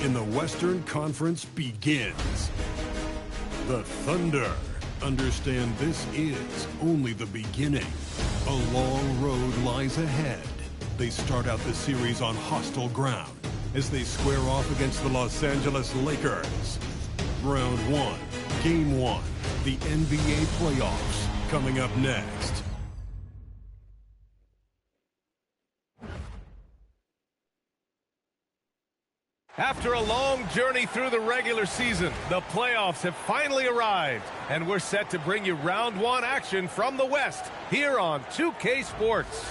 in the Western Conference begins. The Thunder understand this is only the beginning. A long road lies ahead. They start out the series on hostile ground as they square off against the Los Angeles Lakers. Round 1, Game 1, the NBA playoffs, coming up next. After a long journey through the regular season, the playoffs have finally arrived, and we're set to bring you round 1 action from the West here on 2K Sports.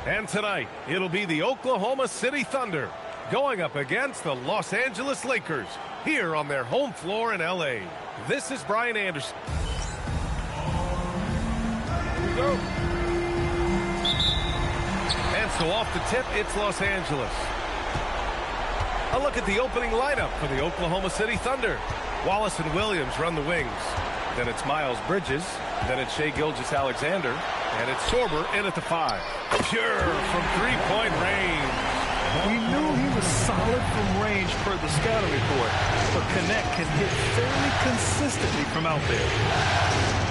And tonight, it'll be the Oklahoma City Thunder going up against the Los Angeles Lakers here on their home floor in LA. This is Brian Anderson. Here we go. And so off the tip, it's Los Angeles. A look at the opening lineup for the Oklahoma City Thunder. Wallace and Williams run the wings. Then it's Miles Bridges. Then it's Shai Gilgeous-Alexander. And it's Sorber in at the 5. Pure from three-point range. We knew he was solid from range per the scouting report, but Connect can hit fairly consistently from out there.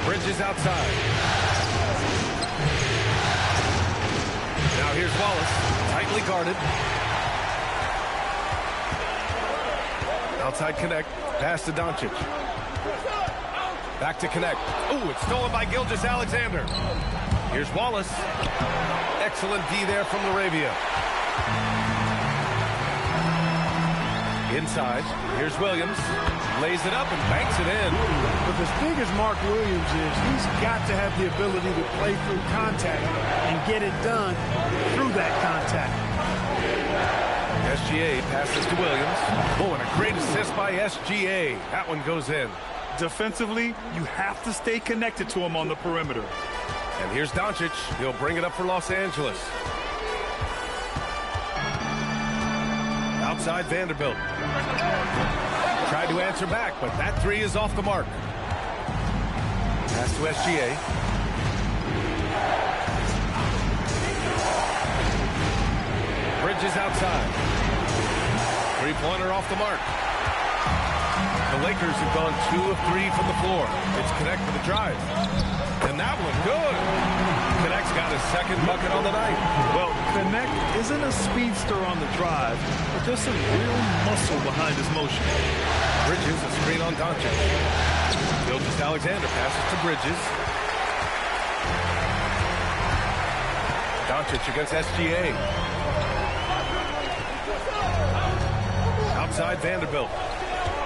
Bridges outside. Now here's Wallace, tightly guarded. Outside Connect, pass to Doncic. Back to Connect. Ooh, it's stolen by Gilgeous-Alexander. Here's Wallace. Excellent D there from Laravia. Inside, here's Williams. Lays it up and banks it in. But as big as Mark Williams is, he's got to have the ability to play through contact and get it done through that contact. SGA passes to Williams. Oh, and a great assist by SGA. That one goes in. Defensively, you have to stay connected to him on the perimeter. And here's Doncic. He'll bring it up for Los Angeles. Outside Vanderbilt. Tried to answer back, but that 3 is off the mark. Pass to SGA. Bridges outside. Three-pointer off the mark. The Lakers have gone 2 of 3 from the floor. It's Connect for the drive. And that one, good. Connect's got his second bucket on the night. Well, Connect isn't a speedster on the drive, but there's some real muscle behind his motion. Bridges, a screen on Doncic. Gilgeous-Alexander passes to Bridges. Doncic against SGA. Outside Vanderbilt.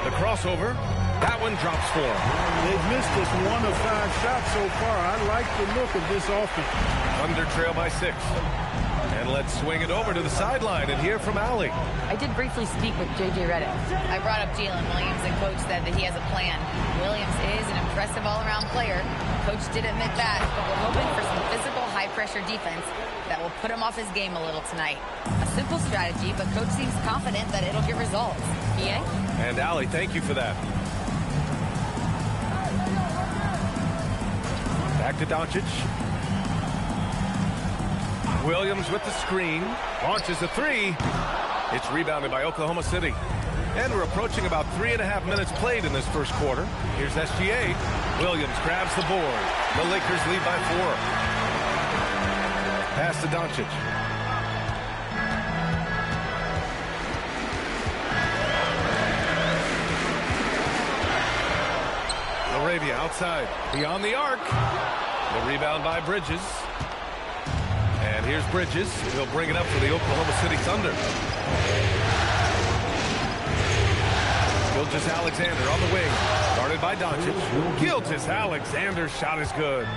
The crossover. That one drops for him. They've missed just 1 of 5 shots so far. I like the look of this offense. Under trail by 6. And let's swing it over to the sideline and hear from Allie. I did briefly speak with J.J. Redick. I brought up Jalen Williams, and Coach said that he has a plan. Williams is an impressive all-around player. Coach did admit that, but we're hoping for some physical, high-pressure defense that will put him off his game a little tonight. A simple strategy, but Coach seems confident that it'll get results. PA? And Allie, thank you for that. Back to Doncic. Williams with the screen. Launches a 3. It's rebounded by Oklahoma City. And we're approaching about 3.5 minutes played in this first quarter. Here's SGA. Williams grabs the board. The Lakers lead by 4. Pass to Doncic. Laravia outside. Beyond the arc. The rebound by Bridges. And here's Bridges. He'll bring it up for the Oklahoma City Thunder. Gilgeous-Alexander on the wing. Guarded by Doncic. Gilgeous-Alexander's shot is good.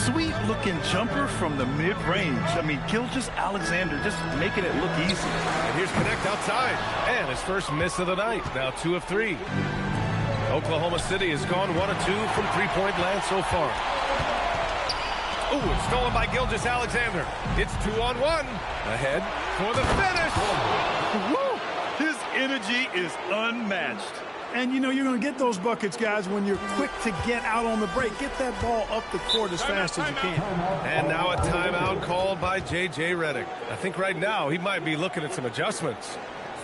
Sweet-looking jumper from the mid-range. I mean, Gilgeous-Alexander just making it look easy. And here's Connect outside. And his first miss of the night. Now 2 of 3. Oklahoma City has gone 1 of 2 from three-point land so far. Ooh, it's stolen by Gilgeous-Alexander. It's 2-on-1. Ahead for the finish. Woo! His energy is unmatched. And, you know, you're going to get those buckets, guys, when you're quick to get out on the break. Get that ball up the court as fast as you can. And now a timeout called by J.J. Redick. I think right now he might be looking at some adjustments.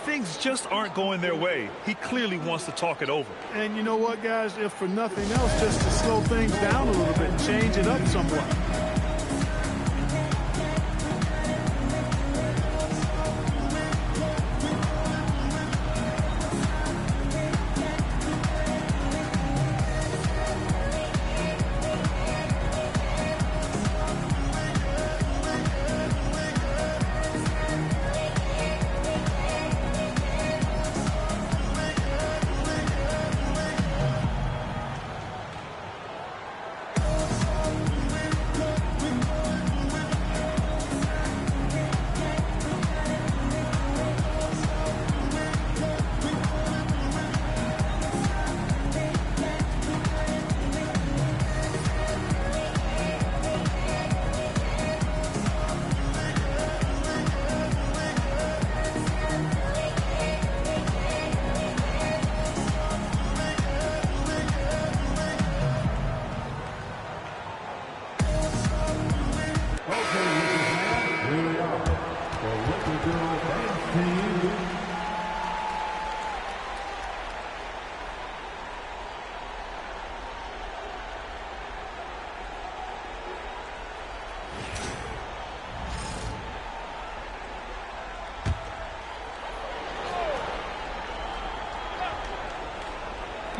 things just aren't going their way, he clearly wants to talk it over. And you know what, guys? If for nothing else, just to slow things down a little bit and change it up somewhat.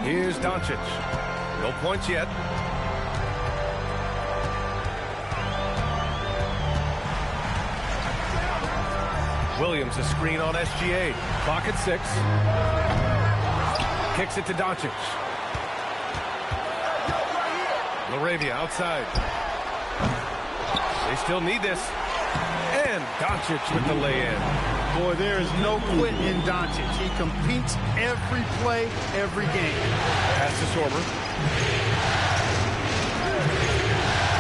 Here's Doncic. No points yet. Williams a screen on SGA. Clock at 6. Kicks it to Doncic. Laravia outside. They still need this. And Doncic with the lay-in. Boy, there is no quit in Doncic. He competes every play, every game. Pass to Sorber.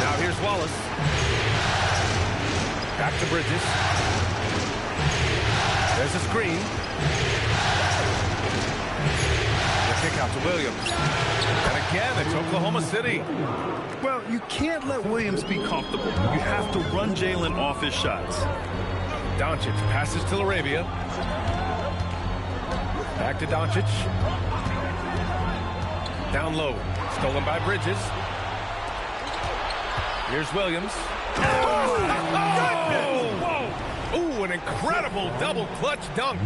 Now here's Wallace. Back to Bridges. There's a screen. The kick out to Williams. And again, it's Oklahoma City. Well, you can't let Williams be comfortable. You have to run Jalen off his shots. Doncic passes to Laravia. Back to Doncic. Down low. Stolen by Bridges. Here's Williams. Oh, ooh, an incredible double clutch dunk.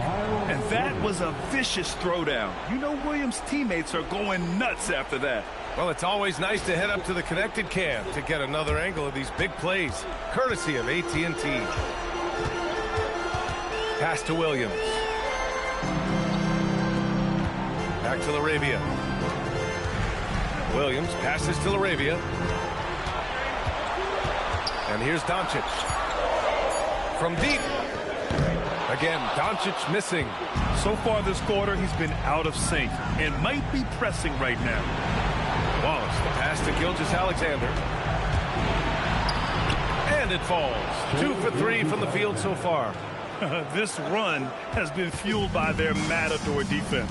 And that was a vicious throwdown. You know Williams' teammates are going nuts after that. Well, it's always nice to head up to the connected cam to get another angle of these big plays, courtesy of AT&T. Pass to Williams. Back to Laravia. Williams passes to Laravia. And here's Doncic. From deep. Again, Doncic missing. So far this quarter, he's been out of sync and might be pressing right now. Wallace, the pass to Gilgeous-Alexander. And it falls. 2 for 3 from the field so far. This run has been fueled by their Matador defense.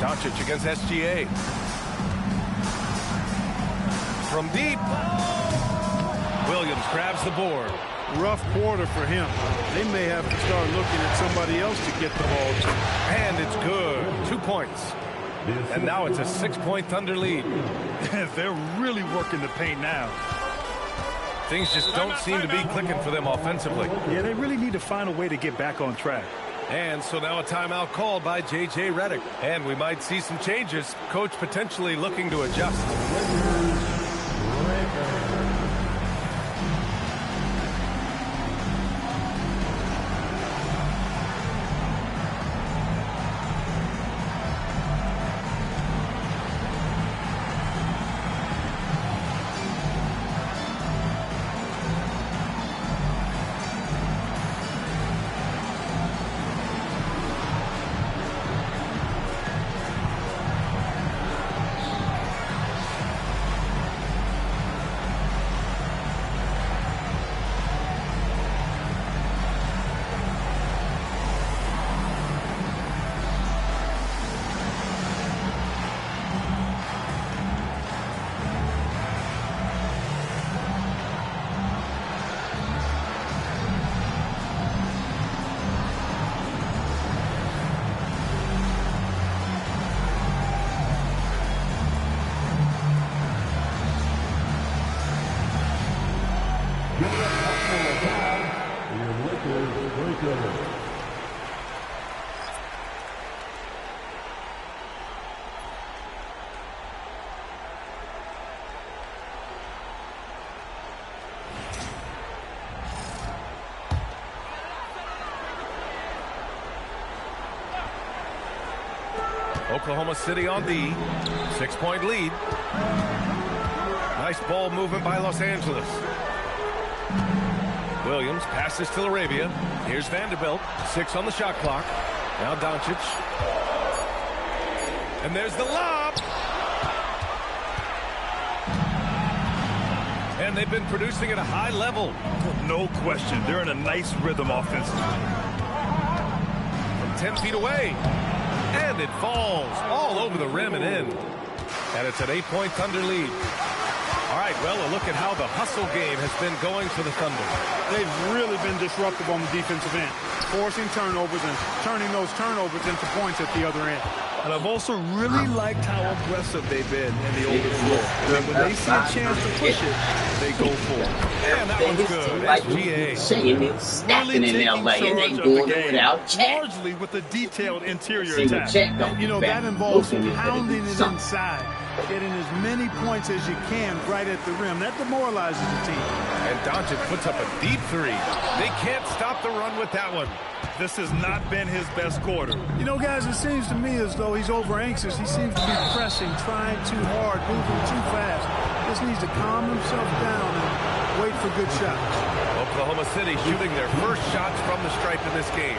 Doncic against SGA. From deep. Williams grabs the board. Rough quarter for him. They may have to start looking at somebody else to get the ball to. And it's good. 2 points. And now it's a 6-point Thunder lead. They're really working the paint now. Things just don't seem to be clicking for them offensively. Yeah, they really need to find a way to get back on track. And so now a timeout called by J.J. Redick. And we might see some changes. Coach potentially looking to adjust. Oklahoma City on the 6-point lead. Nice ball movement by Los Angeles. Williams passes to Arabia. Here's Vanderbilt. 6 on the shot clock. Now Doncic. And there's the lob. And they've been producing at a high level. No question. They're in a nice rhythm offensively. From 10 feet away. And it falls all over the rim and in. And it's an 8-point Thunder lead. All right, well, a look at how the hustle game has been going for the Thunder. They've really been disruptive on the defensive end, forcing turnovers and turning those turnovers into points at the other end. And I've also really liked how aggressive they've been in the open floor. I mean, when they see a chance to push it, they go for it. And that one's good. SGA. Snapping in LA and they doing it without check. Largely with a detailed interior See, attack. check don't You know, be that bad. involves Looking at pounding it something. inside, getting as many points as you can right at the rim. That demoralizes the team. And Doncic puts up a deep 3. They can't stop the run with that one. This has not been his best quarter. You know, guys, it seems to me as though he's over anxious. He seems to be pressing, trying too hard, moving too fast. Just needs to calm himself down and wait for good shots. Oklahoma City shooting their first shots from the stripe in this game.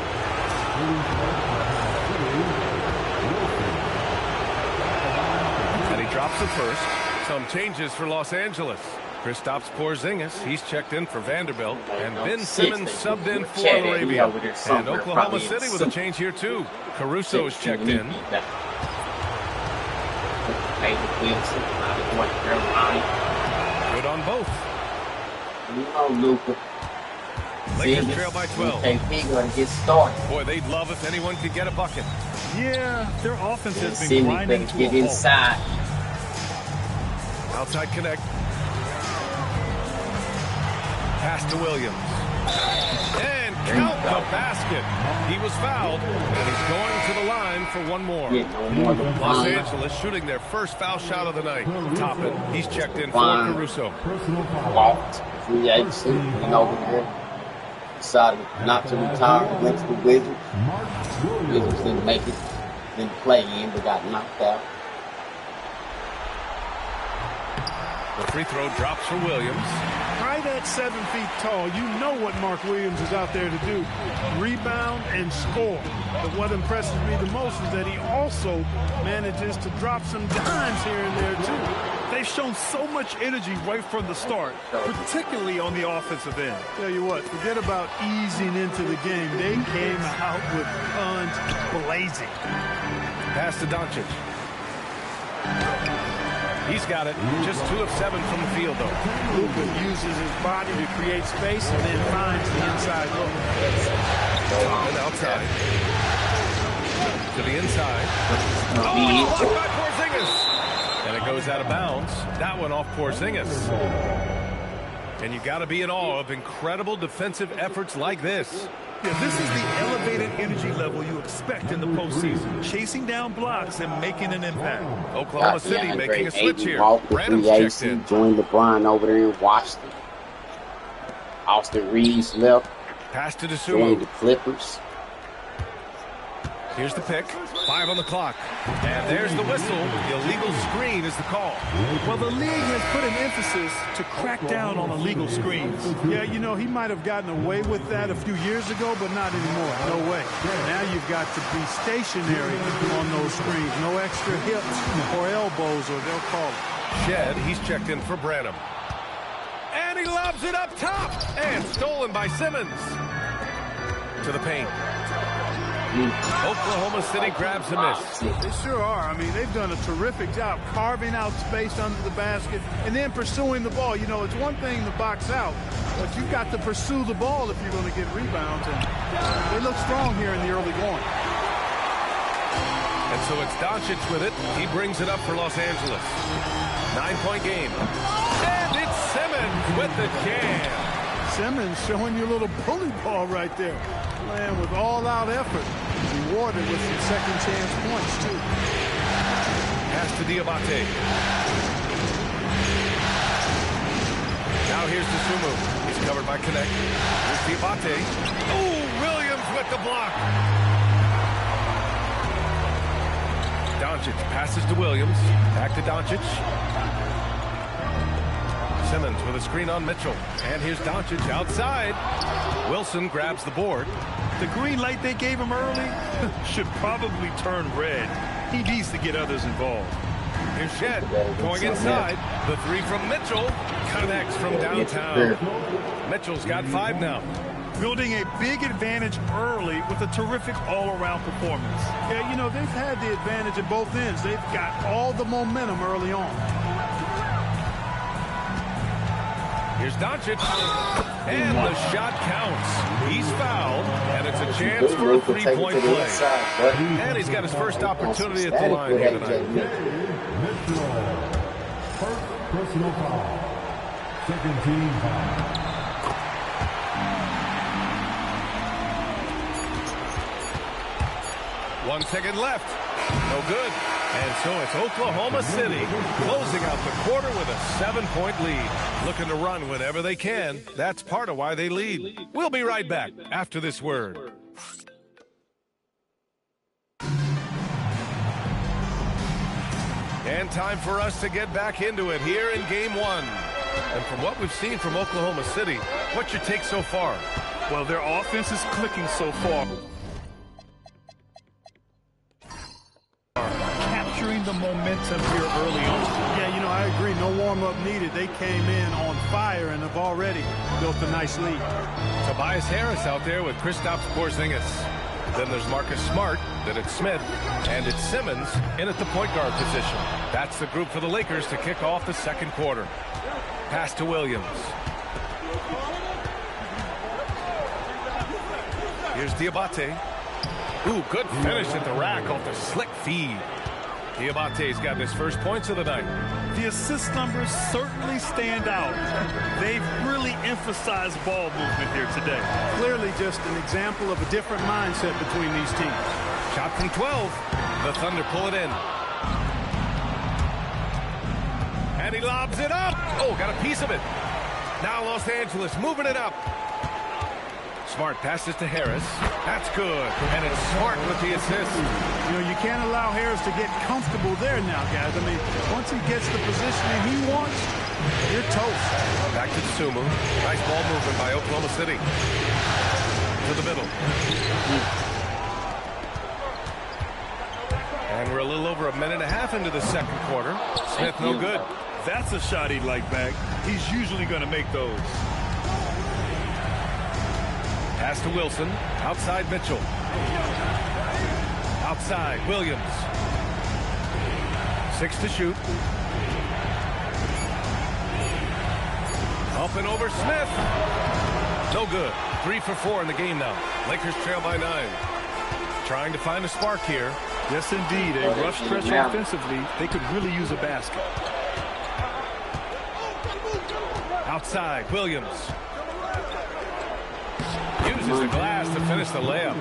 And he drops it first. Some changes for Los Angeles. Kristaps Porzingis, he's checked in for Vanderbilt. And Ben Simmons subbed in for Arabia. And Oklahoma City with a change here, too. Caruso is checked in. Good on both. Lakers trail by 12. Boy, they'd love if anyone could get a bucket. Yeah, their offense has been grinding to a halt. inside. Outside connect. Pass to Williams. And count the basket. He was fouled, and he's going to the line for one more. Los Angeles shooting their first foul shot of the night. Toppin, he's checked in for Caruso. Free agency, over there. Decided not to retire, went to the Wizards. Wizards didn't make it, didn't play in, but got knocked out. The free throw drops for Williams. Right at 7 feet tall, you know what Mark Williams is out there to do. Rebound and score. But what impresses me the most is that he also manages to drop some dimes here and there, too. They've shown so much energy right from the start, particularly on the offensive end. Tell you what, forget about easing into the game. They came out with guns blazing. Pass to Doncic. He's got it. Just 2 of 7 from the field, though. Luka uses his body to create space and then finds the inside look. And outside. To the inside. Oh, it's blocked by Porzingis. And it goes out of bounds. That one off Porzingis. And you got to be in awe of incredible defensive efforts like this. Yeah, this is the elevated energy level you expect in the postseason. Chasing down blocks and making an impact. Oklahoma City making a switch here. Brandon's checked in. Joined LeBron over there in Washington. Austin Reeves left. Pass to Joined the Dasumu. Clippers. Here's the pick. 5 on the clock. And there's the whistle. The illegal screen is the call. Well, the league has put an emphasis to crack down on illegal screens. Yeah, you know, he might have gotten away with that a few years ago, but not anymore. No way. Now you've got to be stationary on those screens. No extra hips or elbows, or they'll call it. Shed, he's checked in for Branham. And he lobs it up top. And stolen by Simmons. To the paint. Oklahoma City grabs a miss. They sure are. I mean, they've done a terrific job carving out space under the basket and then pursuing the ball. You know, it's one thing to box out, but you've got to pursue the ball if you're going to get rebounds. And they look strong here in the early going. And so it's Doncic with it. He brings it up for Los Angeles. 9-point game. And it's Simmons with the jam. Simmons showing you a little bully ball right there. Playing with all-out effort. Rewarded with some second-chance points, too. Pass to Diabate. Now here's to Sumu. He's covered by Connect. Here's Diabate. Oh, Williams with the block. Doncic passes to Williams. Back to Doncic. Simmons with a screen on Mitchell. And here's Doncic outside. Wilson grabs the board. The green light they gave him early should probably turn red. He needs to get others involved. Here's Shed going inside. The three from Mitchell connects from downtown. Mitchell's got 5 now. Building a big advantage early with a terrific all-around performance. Yeah, you know, they've had the advantage at both ends. They've got all the momentum early on. Here's Doncic. And the shot counts. He's fouled, and it's a chance for a three-point play. And he's got his first opportunity at the line here tonight. First personal foul. Second team foul. One second left. No good. And so it's Oklahoma City closing out the quarter with a 7-point lead. Looking to run whenever they can. That's part of why they lead. We'll be right back after this word. And time for us to get back into it here in Game 1. And from what we've seen from Oklahoma City, what's your take so far? Well, their offense is clicking so far. Capturing the momentum here early on. Yeah, you know, I agree. No warm-up needed. They came in on fire and have already built a nice lead. Tobias Harris out there with Kristaps Porzingis. Then there's Marcus Smart, then it's Smith, and it's Simmons in at the point guard position. That's the group for the Lakers to kick off the second quarter. Pass to Williams. Here's Diabate. Ooh, good finish at the rack off the slick feed. Diabate's got his first points of the night. The assist numbers certainly stand out. They've really emphasized ball movement here today. Clearly just an example of a different mindset between these teams. Shot from 12. The Thunder pull it in. And he lobs it up. Oh, got a piece of it. Now Los Angeles moving it up. Smart passes to Harris. That's good. And it's Smart with the assist. You know, you can't allow Harris to get comfortable there now, guys. I mean, once he gets the positioning he wants, you're toast. Back to Sumu. Nice ball movement by Oklahoma City. To the middle. And we're a little over a minute and a half into the second quarter. Smith no good. That's a shot he'd like back. He's usually going to make those. Pass to Wilson. Outside Mitchell. Outside Williams. 6 to shoot. Up and over Smith. No good. 3 for 4 in the game now. Lakers trail by 9. Trying to find a spark here. Yes, indeed. A rough stretch offensively. They could really use a basket. Outside Williams. Uses the glass to finish the layup.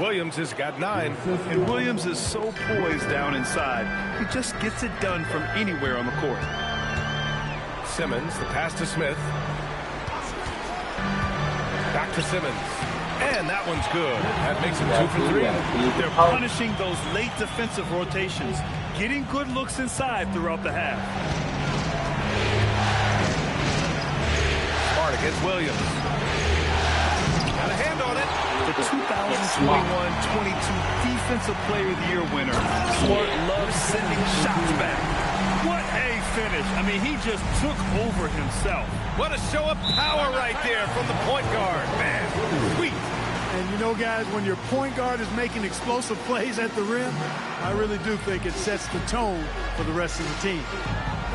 Williams has got 9. And Williams is so poised down inside. He just gets it done from anywhere on the court. Simmons, the pass to Smith. Back to Simmons. And that one's good. That makes him 2 for 3. They're punishing those late defensive rotations, getting good looks inside throughout the half. Smart against Williams. Got a hand on it. The 2021-22 Defensive Player of the Year winner. Smart loves sending shots back. What a finish. I mean, he just took over himself. What a show of power right there from the point guard. Man, sweet. And you know, guys, when your point guard is making explosive plays at the rim, I really do think it sets the tone for the rest of the team.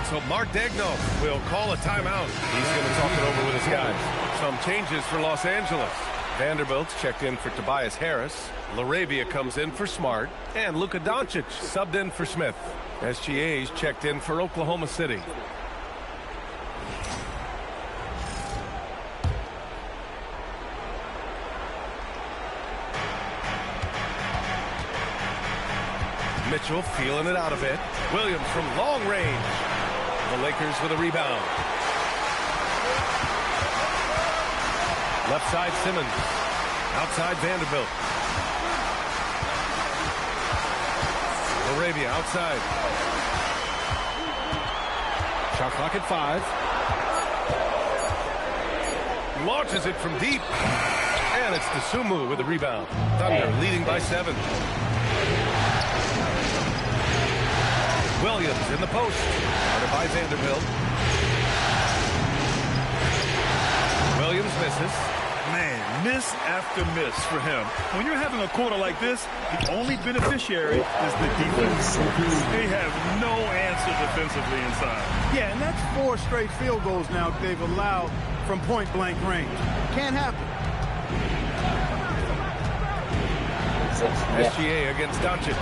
So Mark Degno will call a timeout. He's going to talk it over with his guys. Some changes for Los Angeles. Vanderbilt's checked in for Tobias Harris. LaRavia comes in for Smart. And Luka Doncic subbed in for Smith. SGA's checked in for Oklahoma City. Mitchell feeling it out a bit. Williams from long range. The Lakers with a rebound. Left side Simmons. Outside Vanderbilt. Arabia outside. Shot clock at 5. Launches it from deep. And it's Dosunmu with the rebound. Thunder leading by 7. Williams in the post. Guarded by Vanderbilt. Williams misses. Man, miss after miss for him. When you're having a quarter like this, the only beneficiary is the defense. They have no answer defensively inside. Yeah, and that's 4 straight field goals now they've allowed from point-blank range. Can't happen. SGA against Doncic.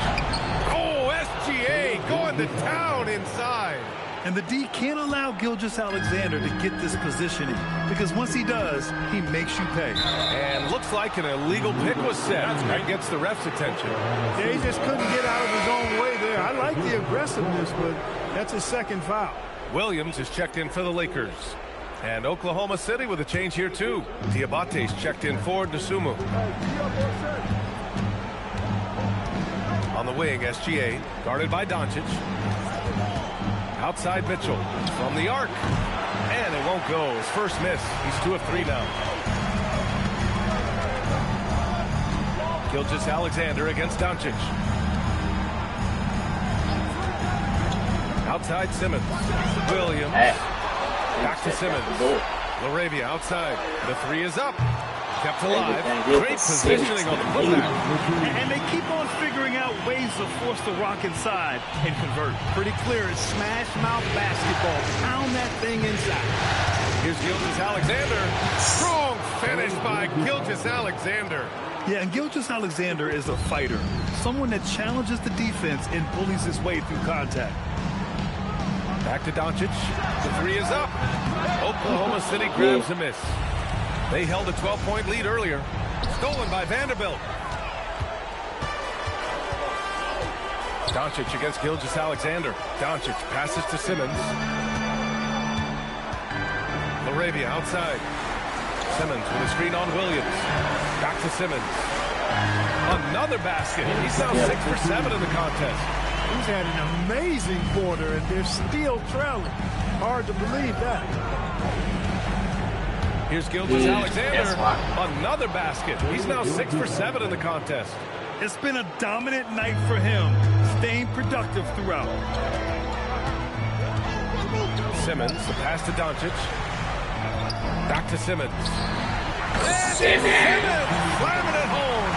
Oh, SGA going to town inside. And the D can't allow Gilgeous-Alexander to get this positioning, because once he does, he makes you pay. And looks like an illegal pick was set. That gets the ref's attention. Yeah, he just couldn't get out of his own way there. I like the aggressiveness, but that's his second foul. Williams is checked in for the Lakers. And Oklahoma City with a change here, too. Diabate's checked in for Dosunmu. On the wing, SGA, guarded by Doncic. Outside Mitchell from the arc. And it won't go. His first miss. He's 2 of 3 now. Gilgeous-Alexander against Doncic. Outside Simmons. Williams. Back to Simmons. LaRavia outside. The 3 is up. Kept alive. Great positioning on the putback. And they keep on figuring out ways to force the rock inside and convert. Pretty clear. It's smash mouth basketball. Pound that thing inside. Here's Gilgeous-Alexander. Strong finish by Gilgeous-Alexander. Yeah, and Gilgeous-Alexander is a fighter. Someone that challenges the defense and bullies his way through contact. Back to Doncic. The 3 is up. Oklahoma City grabs a miss. They held a 12-point lead earlier. Stolen by Vanderbilt. Doncic against Gilgeous-Alexander. Doncic passes to Simmons. LaRavia outside. Simmons with a screen on Williams. Back to Simmons. Another basket. He's now 6 for 7 in the contest. He's had an amazing quarter, and they're still trailing. Hard to believe that. Here's Gilgeous-Alexander. Another basket. He's now 6 for 7 in the contest. It's been a dominant night for him, staying productive throughout. Simmons, the pass to Doncic. Back to Simmons. Simmons slamming it home.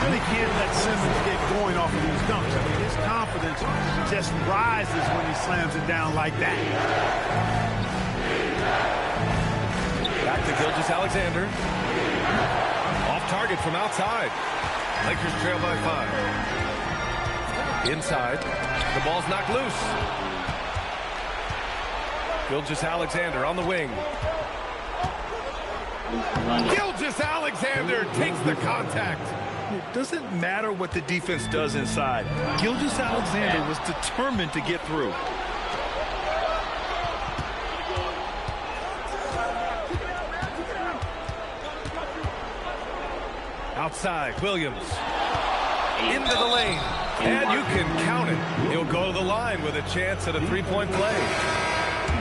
Really can't let Simmons get going off of these dunks. I mean, his confidence just rises when he slams it down like that. Back to Gilgeous-Alexander. Off target from outside. Lakers trail by 5. Inside. The ball's knocked loose. Gilgeous-Alexander on the wing. Gilgeous-Alexander takes the contact. It doesn't matter what the defense does inside. Gilgeous-Alexander was determined to get through. Outside, Williams. Into the lane. And you can count it. He'll go to the line with a chance at a 3-point play.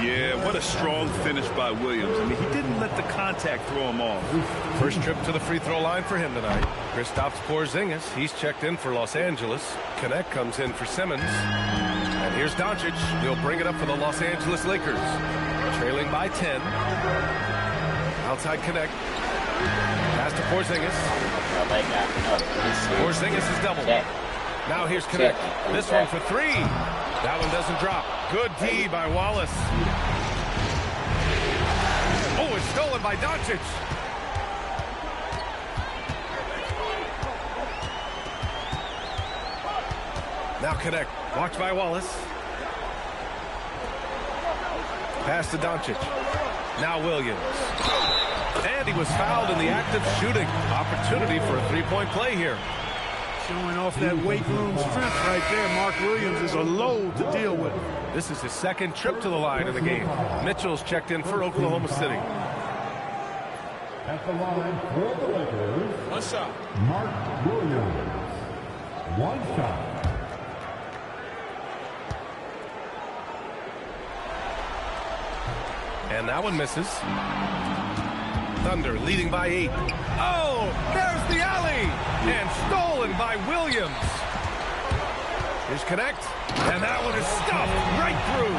Yeah, what a strong finish by Williams. I mean, he didn't let the contact throw him off. First trip to the free throw line for him tonight. Kristaps Porzingis, he's checked in for Los Angeles. Connect comes in for Simmons. And here's Doncic. He'll bring it up for the Los Angeles Lakers. Trailing by 10. Outside Connect. Pass to Porzingis. Porzingis is doubled. Now here's Connect. This one for 3. That one doesn't drop. Good D by Wallace. Oh, it's stolen by Doncic. Now Connect. Watched by Wallace. Pass to Doncic. Now Williams. And he was fouled in the act of shooting. Opportunity for a 3-point play here. Showing off that weight room strength right there. Mark Williams is a load to deal with. This is his second trip to the line in the game. Mitchell's checked in for Oklahoma City. At the line for the Lakers, One shot. Mark Williams. One shot. And that one misses. Thunder leading by 8. Oh, there's the alley! And stolen by Williams. Here's connect. And that one is stuffed right through.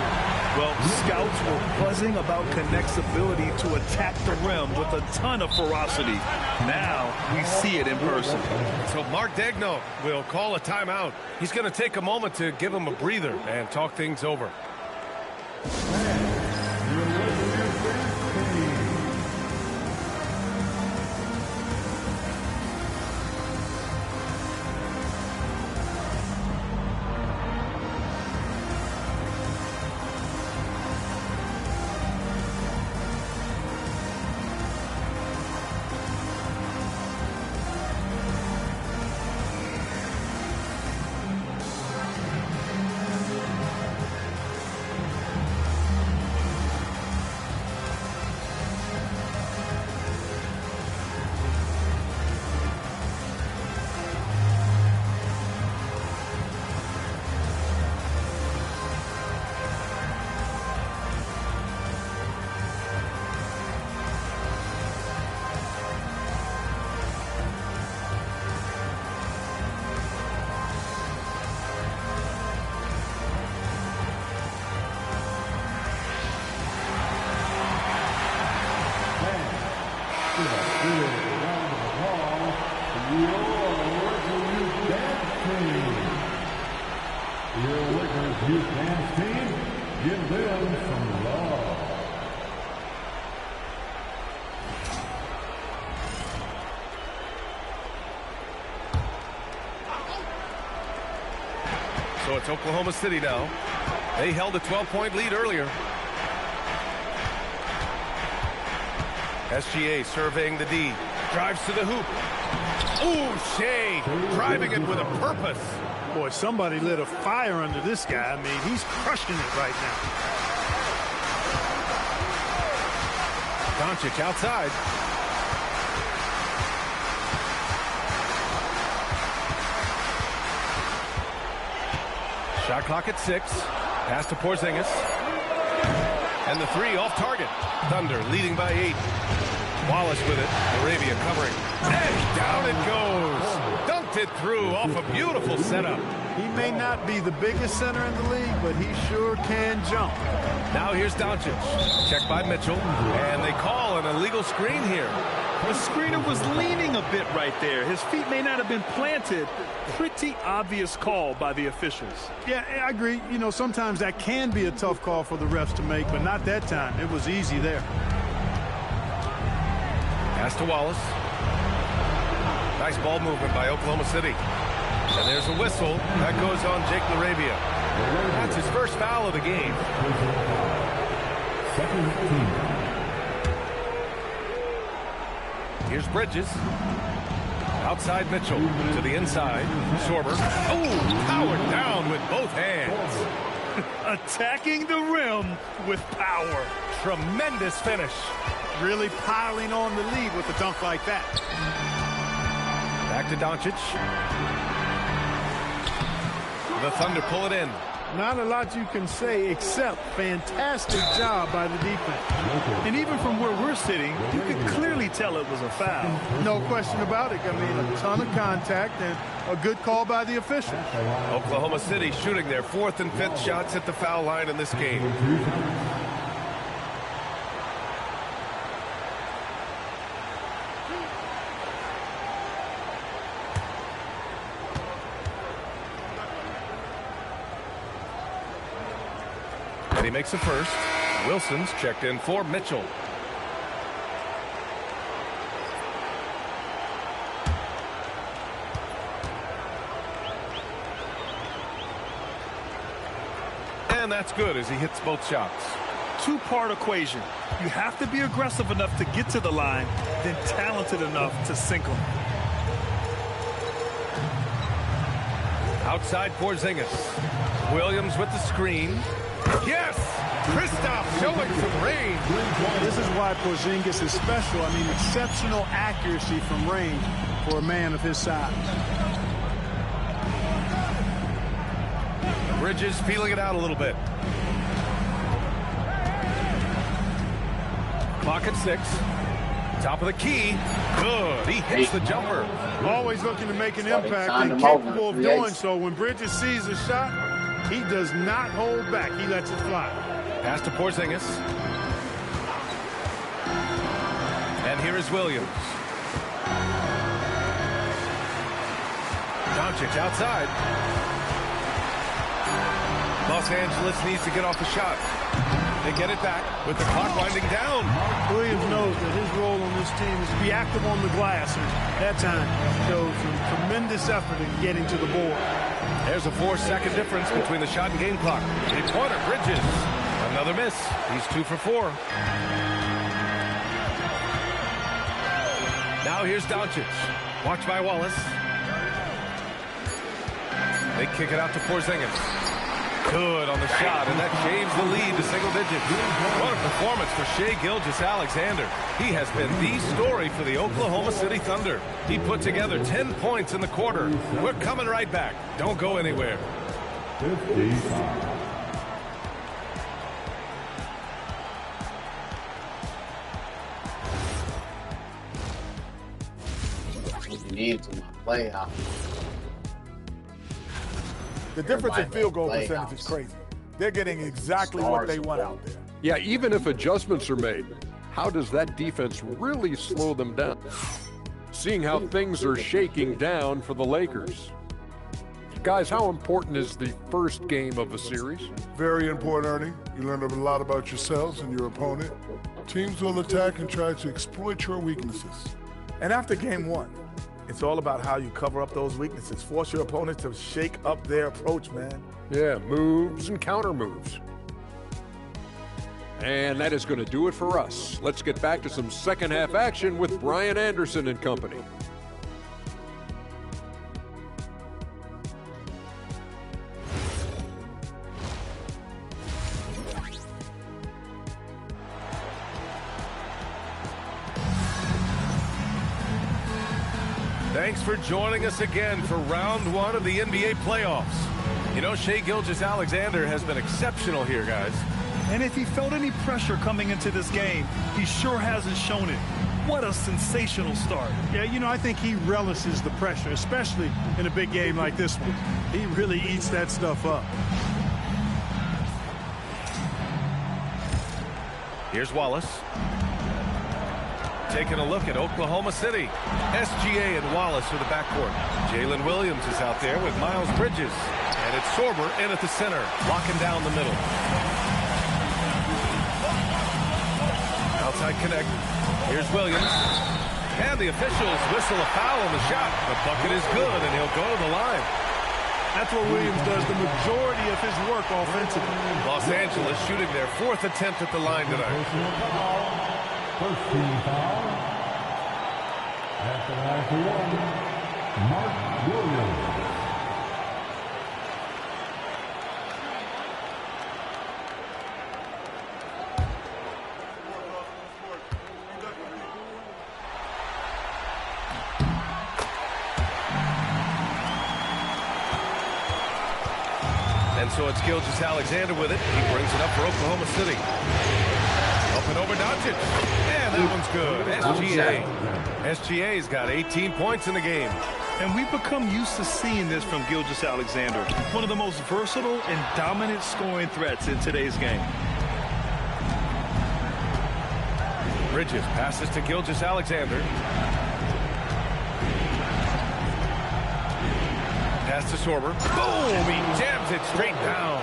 Well, scouts were buzzing about Connect's ability to attack the rim with a ton of ferocity. Now we see it in person. So Mark Daigneault will call a timeout. He's going to take a moment to give him a breather and talk things over. Youth dance team, give them some love. So it's Oklahoma City now. They held a 12-point lead earlier. SGA surveying the D. Drives to the hoop. Ooh, Shea driving it with a purpose. Boy, somebody lit a fire under this guy. I mean, he's crushing it right now. Doncic outside. Shot clock at 6. Pass to Porzingis. And the 3 off target. Thunder leading by 8. Wallace with it. Arabia covering. And down it goes. Dunked it through off a beautiful setup. He may not be the biggest center in the league, but he sure can jump. Now here's Doncic. Checked by Mitchell. And they call an illegal screen here. The screener was leaning a bit right there. His feet may not have been planted. Pretty obvious call by the officials. Yeah, I agree. You know, sometimes that can be a tough call for the refs to make, but not that time. It was easy there. Pass to Wallace. Nice ball movement by Oklahoma City. And there's a whistle. That goes on Jake LaRavia. That's his first foul of the game. Here's Bridges. Outside Mitchell to the inside. Sorber. Oh, powered down with both hands. Attacking the rim with power. Tremendous finish. Really piling on the lead with a dunk like that. Back to Doncic. The Thunder pull it in. Not a lot you can say except fantastic job by the defense. And even from where we're sitting, you could clearly tell it was a foul. No question about it. I mean, a ton of contact and a good call by the official. Oklahoma City shooting their 4th and 5th shots at the foul line in this game. And he makes a first. Wilson's checked in for Mitchell. And that's good as he hits both shots. Two-part equation. You have to be aggressive enough to get to the line, then talented enough to sink them. Outside Porzingis. Williams with the screen. Yes! Kristaps showing some range. This is why Porzingis is special. I mean, exceptional accuracy from range for a man of his size. Bridges feeling it out a little bit. Clock at 6. Top of the key. Good. He hits the jumper. Always looking to make an impact and capable of doing so. When Bridges sees a shot, he does not hold back. He lets it fly. Pass to Porzingis. And here is Williams. Doncic outside. Los Angeles needs to get off the shot. They get it back with the clock winding down. Williams knows that his role on this team is to be active on the glass. And that time shows some tremendous effort in getting to the board. There's a 4-second difference between the shot and game clock. Three-pointer, Bridges. Another miss. He's 2 for 4. Now here's Doncic. Watch by Wallace. They kick it out to Porzingis. Good on the shot, and that shaves the lead to single digits. What a performance for Shai Gilgeous-Alexander. He has been the story for the Oklahoma City Thunder. He put together 10 points in the quarter. We're coming right back. Don't go anywhere. 55. Into my playoff. The difference in field goal percentage is crazy. They're getting exactly what they want out there. Yeah, even if adjustments are made, how does that defense really slow them down? Seeing how things are shaking down for the Lakers. Guys, how important is the first game of the series? Very important, Ernie. You learn a lot about yourselves and your opponent. Teams will attack and try to exploit your weaknesses. And after game 1, it's all about how you cover up those weaknesses. Force your opponent to shake up their approach, man. Yeah, moves and counter moves. And that is going to do it for us. Let's get back to some second half action with Brian Anderson and company. Thanks for joining us again for round 1 of the NBA playoffs. You know, Shai Gilgeous-Alexander has been exceptional here, guys. And if he felt any pressure coming into this game, he sure hasn't shown it. What a sensational start. Yeah, you know, I think he relishes the pressure, especially in a big game like this one. He really eats that stuff up. Here's Wallace. Taking a look at Oklahoma City. SGA and Wallace are the backcourt. Jalen Williams is out there with Miles Bridges. And it's Sorber in at the center, locking down the middle. Outside connect. Here's Williams. And the officials whistle a foul on the shot. The bucket is good, and he'll go to the line. That's what Williams does the majority of his work offensively. Los Angeles shooting their 4th attempt at the line tonight. First team foul. At the line for 1, Mark Williams. And so it's Gilgeous-Alexander with it. He brings it up for Oklahoma City. Up and over Doncic. And that one's good. SGA's got 18 points in the game. And we've become used to seeing this from Gilgeous-Alexander. One of the most versatile and dominant scoring threats in today's game. Bridges passes to Gilgeous-Alexander. Pass to Sorber. Boom! He jams it straight down.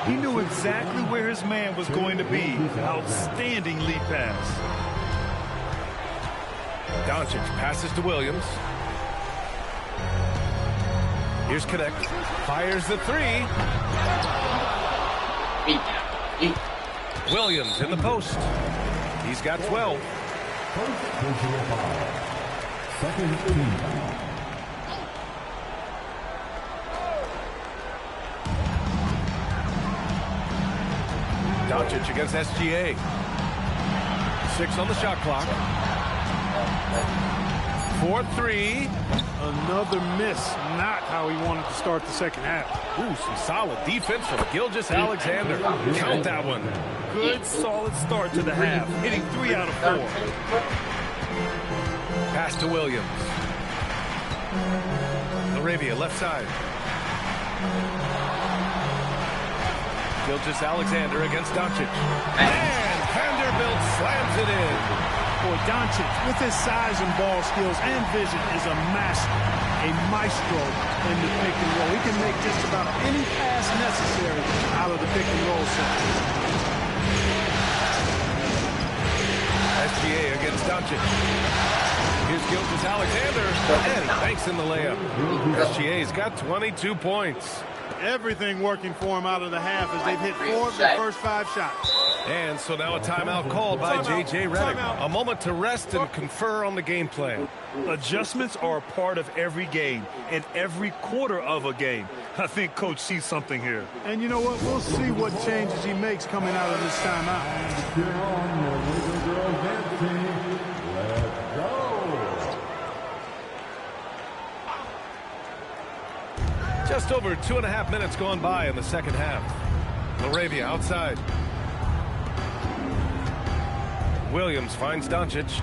He knew exactly where his man was going to be. Outstanding lead pass. Doncic passes to Williams. Here's Connect. Fires the 3. Williams in the post. He's got 12. Second team foul. Doncic against SGA. 6 on the shot clock. 4-3. Another miss. Not how he wanted to start the second half. Ooh, some solid defense from Gilgeous-Alexander. Count that one. Good, solid start to the half. Hitting 3 out of 4. Pass to Williams. Laravia, left side. Gilgeous-Alexander against Doncic. And Vanderbilt slams it in. Boy, Doncic, with his size and ball skills and vision, is a master, a maestro in the pick and roll. He can make just about any pass necessary out of the pick and roll set. SGA against Doncic. Here's Gilgeous-Alexander, and he banks in the layup. SGA's got 22 points. Everything working for him out of the half as they've hit 4 of their first 5 shots. And so now a timeout called by J.J. Redick. A moment to rest and confer on the game plan. Adjustments are a part of every game and every quarter of a game. I think Coach sees something here. And you know what? We'll see what changes he makes coming out of this timeout. Just over 2.5 minutes gone by in the second half. Laravia outside. Williams finds Doncic.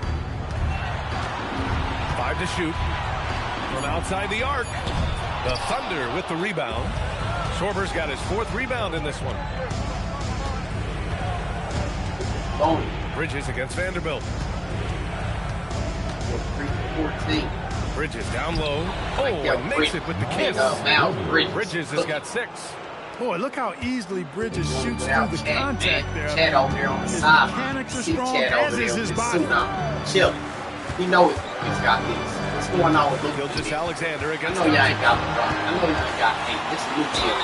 5 to shoot. From outside the arc. The Thunder with the rebound. Sorber's got his 4th rebound in this one. Bridges against Vanderbilt. 14. Bridges down low. Oh, and makes it with the kiss. Bridges has got 6. Boy, look how easily Bridges shoots through the contact there. Chad over there on the side. His mechanics are strong, as is his body. Chill. You know it. He's got this. What's going on with Luke? Gilgeous-Alexander against I know y'all ain't got the run. I know y'all got it. This is Luke Chill.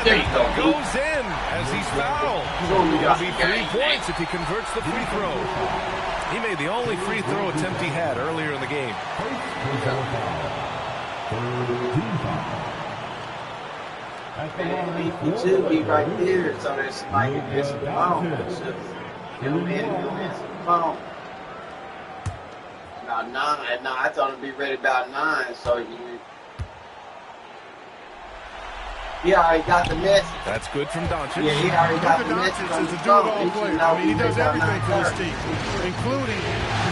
There you go. Goes in as he's fouled. It'll be 3 points if he converts the free throw. He made the only free throw attempt he had earlier in the game. He should be right there, so there's somebody who gets the ball. You know, man, you miss the ball. About 9. No, I thought it'd be ready about 9, so he already got the message. That's good from Doncic. Yeah, he already got the message. Doncic is a do-it-all player. I mean, he does everything for this team, including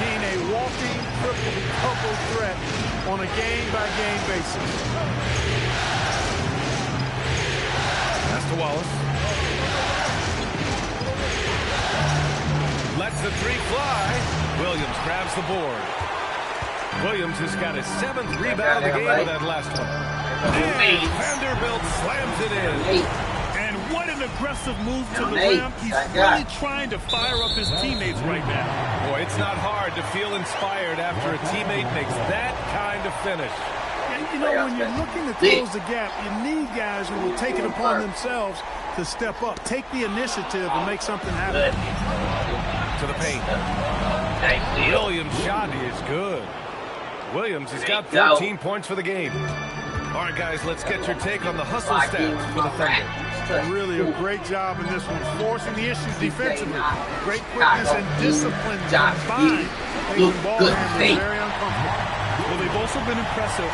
being a walking triple-double threat on a game-by-game basis. That's to Wallace. Lets the 3 fly. Williams grabs the board. Williams has got his 7th rebound of the game with that last one. And Vanderbilt slams it in. And what an aggressive move to the rim. He's really trying to fire up his teammates right now. Boy, it's not hard to feel inspired after a teammate makes that kind of finish. And you know, when you're looking to close the gap, you need guys who will take it upon themselves to step up, take the initiative, and make something happen. To the paint. Williams' shot is good. Williams has got 13 points for the game. All right, guys, let's get your take on the hustle stats for the Thunder. Really a great job in this one, forcing the issues defensively. Great quickness and discipline combined, making ball handling very uncomfortable. Well, they've also been impressive,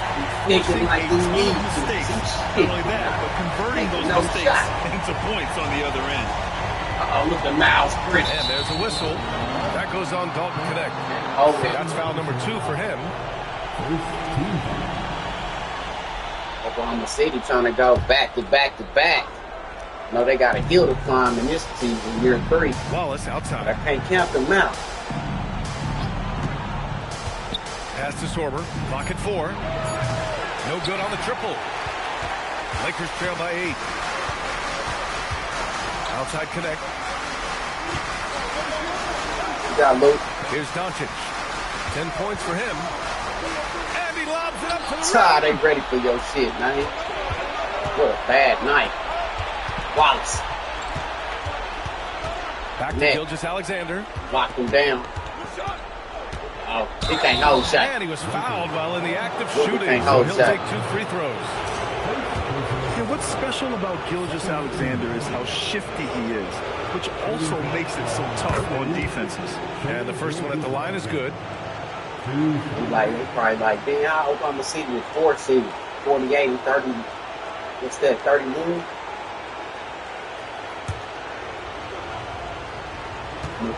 forcing a ton of mistakes. Not only that, but converting those mistakes into points on the other end. Look at Miles Bridges. And there's a whistle. That goes on Dalton Connect. That's foul number 2 for him. Oklahoma City trying to go back to back to back. No, they got a hill to climb in this season, year 3. Wallace outside. I can't count them out. Pass to Sorber. Clock at 4. No good on the triple. Lakers trail by 8. Outside Connect. You got Luke. Here's Doncic. 10 points for him. And he lobs it up to the rim. They ready for your shit, man. What a bad night. Wallace. Back to Gilgeous-Alexander. Locked him down. Oh, he can't hold shot. And he was fouled while in the act of shooting. So he'll take 2 free throws. Yeah, what What's special about Gilgeous-Alexander is how shifty he is, which also makes it so tough on defenses. And the first one at the line is good. Probably like, damn, I hope I'm a seed with 4 seed, 48 and 30. What's that, 30 moon?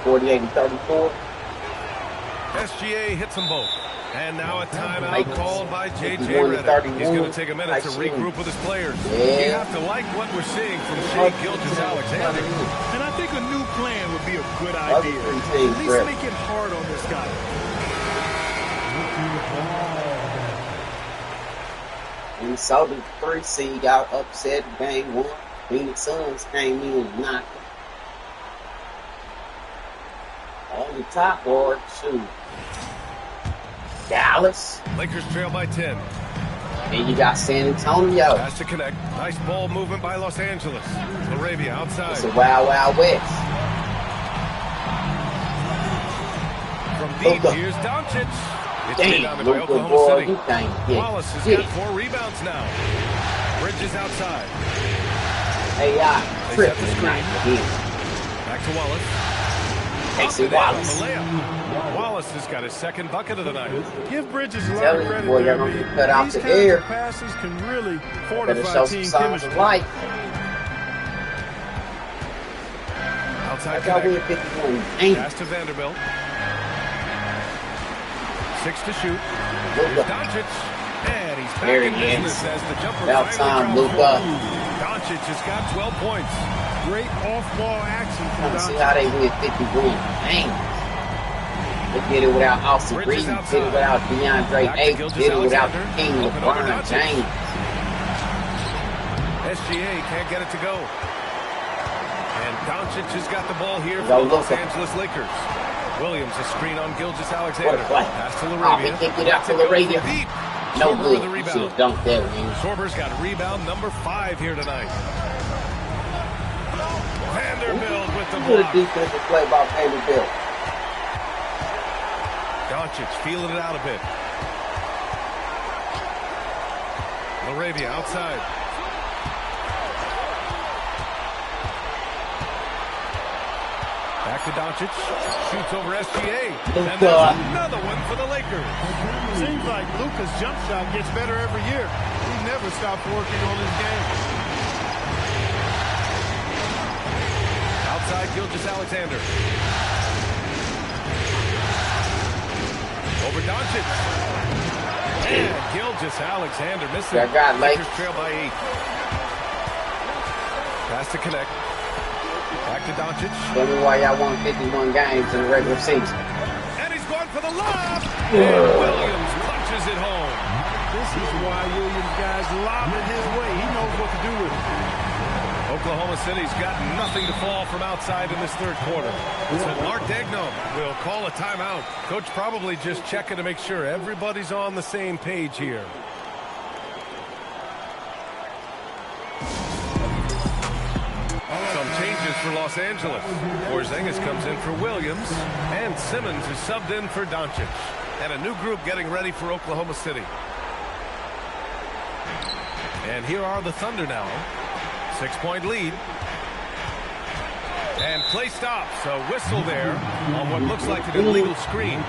48 and 34. SGA hits them both. And now a timeout called by J.J. Redick. He's going to take a minute to regroup with his players. You have to like what we're seeing from Shai Gilgeous-Alexander. And I think a new plan would be a good idea. At least make it hard on this guy. And so the 3 seed got upset game 1. Phoenix Suns came in and knocked them. On the top board, shoot. Dallas. Lakers trail by 10. Then you got San Antonio. Has to connect. Nice ball movement by Los Angeles. Arabia outside. It's a wild, wild west. From deep, here's Doncic. It's rebounded by Oklahoma City. Wallace has got 4 rebounds now. Bridges outside. AI. They set the screen. Back to Wallace. Casey Wallace. Wallace has got his second bucket of the night. Give Bridges a lot of credit there. Cut out These the kinds air. of passes can really Better fortify show team some signs chemistry. of life. Outside I got connect. 51. Damn. Pass to Vanderbilt. 6 to shoot. Luka. Doncic. And he's back There in he is. business as the jumper About time, finally drops. Luka. Doncic has got 12 points. Great off-ball action from Let's see Doncic. how they win 51. Dang. They did it without Austin Reeves. Did it without DeAndre Ayton. Did it without the King LeBron James. SGA can't get it to go. And Doncic has got the ball here Go for the Los Luka. Angeles Lakers. Williams a screen on Gilgeous-Alexander. What a play. Pass to Oh, Larabia. he kicked it out to Larabia. Deep. No Sorber good. with the He should rebound. have dunked that one. Sorber's got rebound number 5 here tonight. Vanderbilt with the Good block. defensive play by Vanderbilt. Doncic feeling it out a bit. Larabia outside. Back to Doncic. Shoots over SGA. And there's another one for the Lakers. Seems like Luka's jump shot gets better every year. He never stops working on his game. Outside Gilgeous-Alexander. Over Doncic. And Gilgeous-Alexander missing. That guy, Lakers trail by 8. Pass to connect. Back to Doncic. Tell me why y'all won 51 games in the regular season. And he's going for the lob. And Williams punches it home. This is why Williams guys lob it his way. He knows what to do with it. Oklahoma City's got nothing to fall from outside in this third quarter. So Mark Degno will call a timeout. Coach probably just checking to make sure everybody's on the same page here. Some changes for Los Angeles. Porzingis comes in for Williams, and Simmons is subbed in for Doncic. And a new group getting ready for Oklahoma City. And here are the Thunder now. 6-point lead. And play stops. A whistle there on what looks like an illegal screen.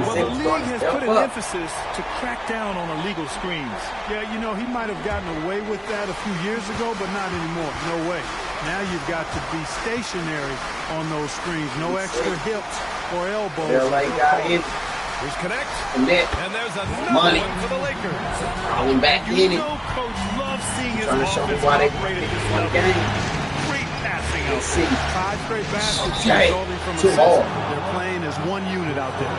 Well, the league has put an emphasis to crack down on illegal screens. Yeah, you know, he might have gotten away with that a few years ago, but not anymore. No way. Now you've got to be stationary on those screens. No extra hips or elbows. LA got it. Here's connect. And there's another one for the Lakers. Calling back in it. Coach loves seeing his Trying to show me offense why they operate at this won level. the game. Great passing Let's out. see. 5 straight baskets Okay. resulting from Too assists. hard. They're playing as one unit out there.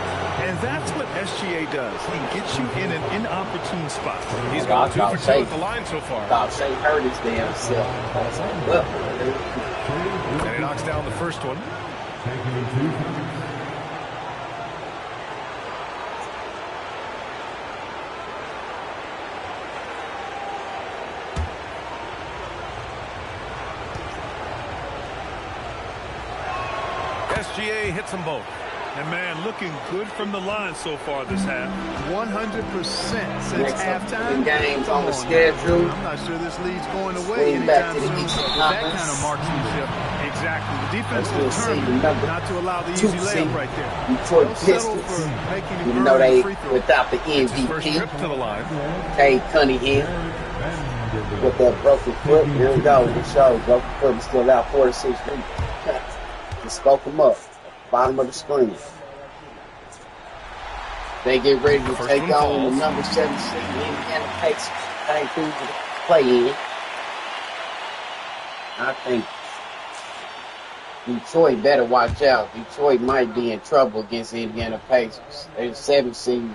And that's what SGA does. He gets you in an inopportune spot. He's gone 2 for 2 at the line so far. Thought Shea hurt his damn self. Well, And he knocks down the first one. SGA hits them both. And, man, looking good from the line so far this half. 100% since Next halftime. games on the schedule. I'm not sure this lead's going away anytime soon. That kind of marksmanship. Exactly. The defense is determined not to allow the easy layup right there. Detroit Pistons, even though they without the MVP, to the line. Cade Cunningham with that broken foot. Here we go. The show. Broken foot is still out 4-6 weeks. Just spoke him up. Bottom of the screen. They get ready to take on the number 7 seed Indiana Pacers. Came through to the play-in. I think Detroit better watch out. Detroit might be in trouble against the Indiana Pacers. They're the 7th seed.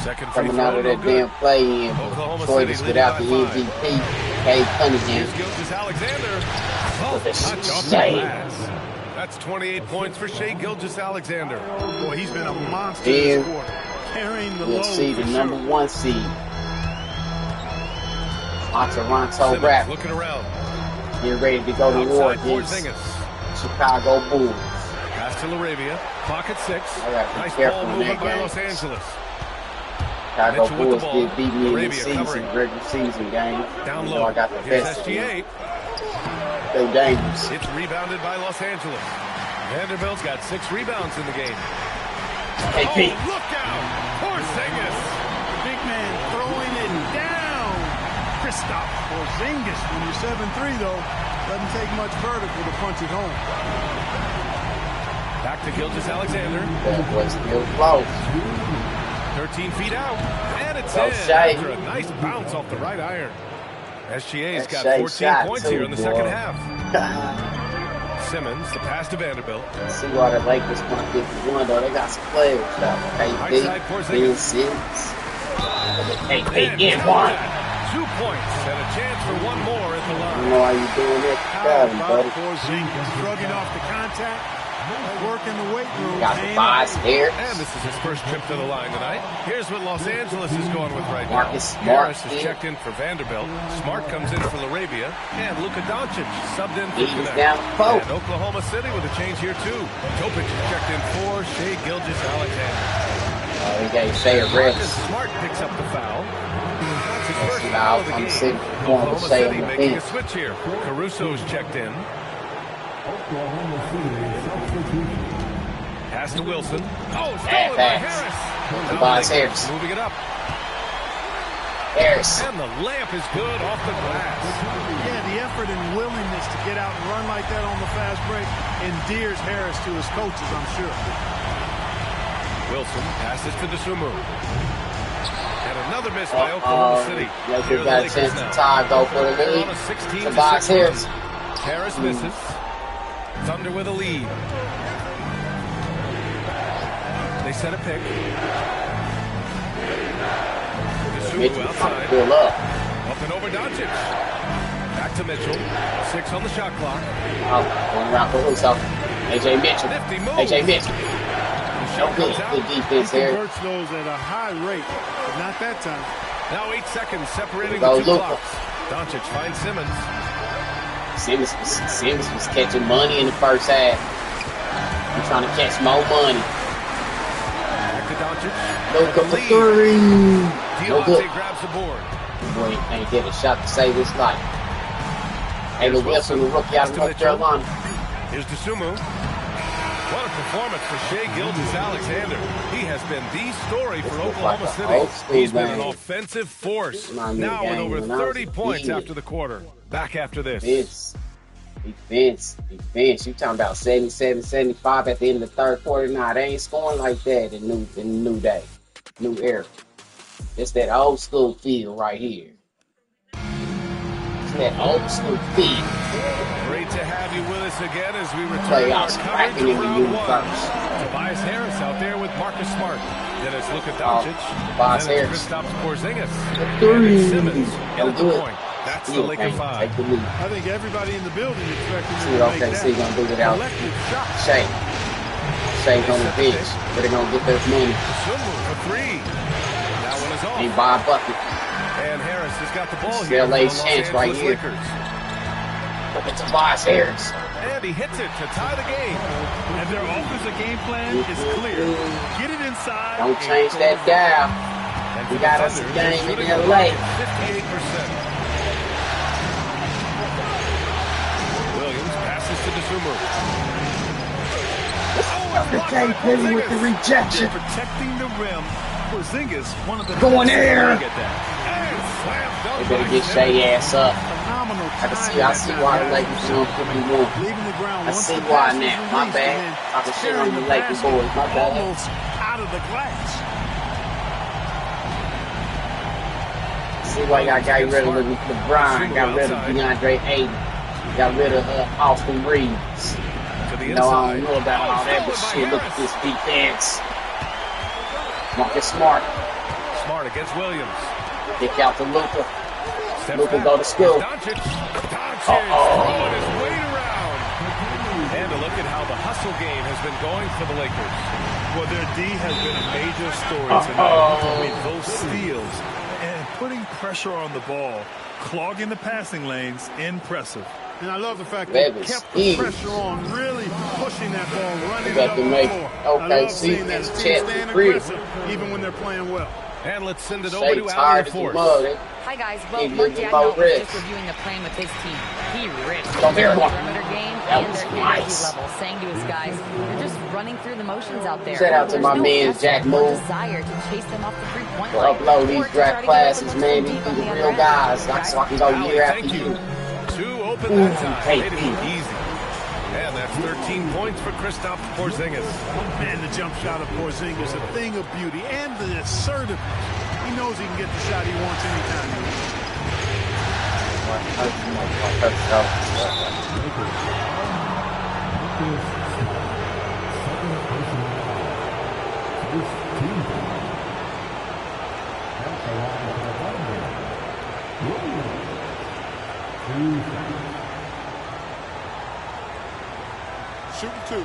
Second free Coming out of that damn play-in. Detroit is without the MVP. Cade Cunningham. Gilgeous-Alexander. With a shame. That's 28 points for Shai Gilgeous-Alexander. Boy, he's been a monster this quarter. Carrying the load. We'll see the number 1 seed. Toronto Raptors. Looking around. Getting ready to go to war against Chicago Bulls. Pass to Laravia. Clock at 6. Nice Careful ball movement by Los Angeles. Chicago Bulls did beat me in the season, regular season game. Down low. I got the best of them. They're dangerous. It's rebounded by Los Angeles. Vanderbilt's got 6 rebounds in the game. KP. Oh, look out! Porzingis. Big man throwing it down. Kristaps Porzingis. When you're 7'3", though, doesn't take much vertical to punch it home. Back to Gilgeous-Alexander. That was still close. 13 feet out. And it's in. After a nice bounce off the right iron. SGA's got 14 points here in the second half. Simmons, the pass to Vanderbilt. See why the Lakers want 51, though. They got some players, though. KP, Ben Simmons. Gm1. 2 points and a chance for one more at the line. You know how you doing it? Buddy. Porzingis shrugging off the contact. Working the weight room. Got the bias here. And this is his first trip to the line tonight. Here's what Los Angeles is going with right now. Marcus Smart is checked in for Vanderbilt. Smart comes in for Laravia. And Luka Doncic subbed in for Connect. And Oklahoma City with a change here too. Topic is checked in for Shai Gilgeous-Alexander. He gave Shai a rest. Smart picks up the foul. That's his first foul of the game. City. Oklahoma City making a switch here. Caruso's checked in. Pass to Wilson. Oh, stolen by Harris. Tobias Harris. Moving it up. Harris. And the layup is good off the glass. Yeah, the effort and willingness to get out and run like that on the fast break endears Harris to his coaches, I'm sure. Wilson passes to Dosunmu. And another miss by Oklahoma City. Lakers got a chance to tie, go for the lead. Tobias Harris. Harris misses. Thunder with a lead. They set a pick. Mitchell outside. Pull up. Up and over Doncic. Back to Mitchell. 6 on the shot clock. Going around for himself. AJ Mitchell. AJ Mitchell. No good defense there. He converts those at a high rate, but not that time. Now 8 seconds separating the 2 clocks. Doncic finds Simmons. Simmons was catching money in the first half. He's trying to catch more money. Back to Doncic. Luka for 3. No good. Grabs the board. Boy, can't get a shot to save his life. Taylor Wilson, the rookie out of North Carolina. Here's Dosunmu. What a performance for Shai Gilgeous-Alexander. He has been the story for Oklahoma City. He's been an offensive force. Now with over 30 points after the quarter. Back after this. Defense. You talking about 77, 75 at the end of the third quarter? Nah, they ain't scoring like that in the new day, new era. It's that old school feel right here. It's that old school feel. Great to have you with us again as we return Playoffs to our coverage in of the round 1. universe. Tobias Harris out there with Marcus Smart. Then it's Luka Doncic. Tobias then Harris. it's Kristaps Porzingis. Three. Simmons No at the good. point. That's the Laker 5. Take the lead. I think everybody in the building expected See what OKC gonna do without Shai. Shai's on the bench, but they're gonna get their money. Dosunmu for 3. That one is off. They buy a bucket. And Harris has got the ball It's here. LA's for the chance Los right Angeles here. Lakers. Look at Tobias Harris. And he hits it to tie the game. And their offensive game plan is clear. Get it inside. Don't change that dial. We got us a game in LA. 58%. Williams passes to DeSumo. Okay, Penny with the rejection. Protecting the rim. Porzingis, one of the going there. And slam dunk. They better get Shea ass up. Phenomenal. I see why the Lakers don't put me on. Leaving the ground. I see why now. My bad. I can shit on the Lakers boys. My bad. Almost out of the glass. See why y'all got rid of LeBron, got rid of DeAndre Ayton, got rid of Austin Reeves. You know, I don't know about all that, but shit, look at this defense. Marcus Smart. Smart against Williams. Kick out to Luka. Luka go to school. Doncic throwing his weight around. And a look at how the hustle game has been going for the Lakers. Well, their D has been a major story tonight. I mean, those steals and putting pressure on the ball, clogging the passing lanes, impressive. And I love the fact they kept the pressure on, really pushing that ball, running it up the floor. I love seeing that team stand aggressive, even when they're playing well. And let's send it over to Allen Force. Hi, guys. Well, Mark Dagnall was just reviewing the plan with his team. He ripped the perimeter game and their energy level, saying to his guys, "You're just running through the motions out there." Shout out to my man, Jack Moore. Desire to chase them off the three-point line. Upload these draft classes, man. These be the real guys. So I can go year after year. Two open that time. Made it easy. And that's 13 points for Kristaps Porzingis. Man, the jump shot of Porzingis, a thing of beauty, and the assertiveness. He knows he can get the shot he wants anytime he wants. Shooting two.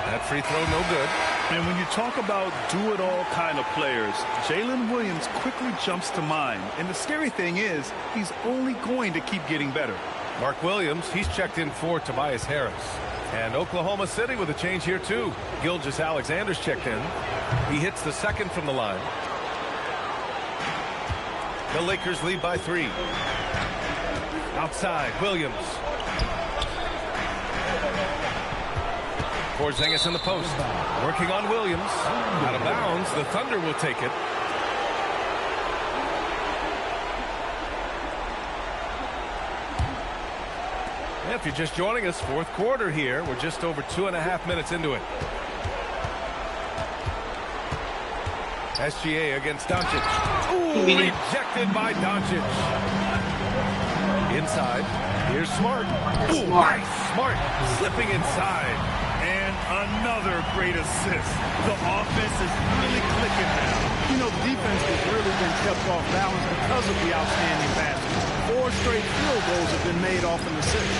That free throw, no good. And when you talk about do-it-all kind of players, Jalen Williams quickly jumps to mind. And the scary thing is, he's only going to keep getting better. Mark Williams, he's checked in for Tobias Harris. And Oklahoma City with a change here, too. Gilgeous-Alexander's checked in. He hits the second from the line. The Lakers lead by 3. Outside, Williams. Porzingis in the post. Working on Williams. Out of bounds. The Thunder will take it. If you're just joining us, fourth quarter here. We're just over 2.5 minutes into it. SGA against Doncic. Ooh, rejected by Doncic. Inside. Here's Smart. Ooh, nice. Smart slipping inside. And another great assist. The offense is really clicking now. You know, the defense has really been kept off balance because of the outstanding passing. 4 straight field goals have been made off an assist.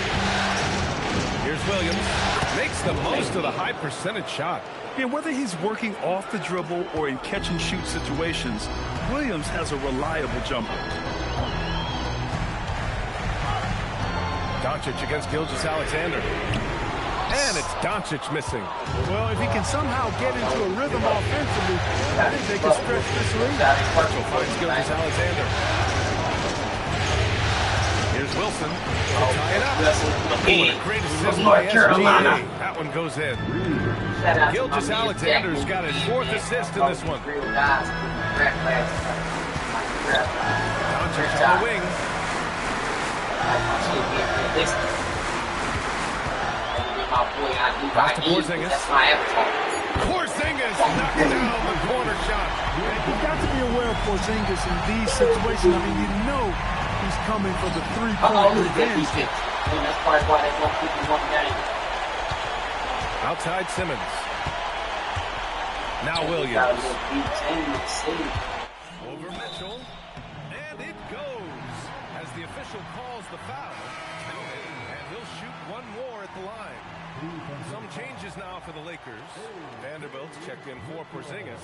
Here's Williams. Makes the most of the high percentage shot. And whether he's working off the dribble or in catch-and-shoot situations, Williams has a reliable jumper. Doncic against Gilgeous-Alexander. And it's Doncic missing. Well, if he can somehow get into a rhythm offensively, I think they can stretch this lead. Mitchell finds Gilgeous-Alexander. Here's Wilson to tie it up. Oh, what a great assist by SGA. That one goes in. Gilgeous-Alexander's got his 4th assist in this one. Doncic on the wing. Pass to Porzingis. Porzingis knocks down the corner shot. You've got to be aware of Porzingis in these situations. I mean, you know he's coming for the 3-point revenge. That's part of why they won't keep him one game. Outside Simmons. Now Williams. Over Mitchell. And it goes as the official calls the foul. And he'll shoot one more at the line. Some changes Changes now for the Lakers. Vanderbilt's checked in for Porzingis.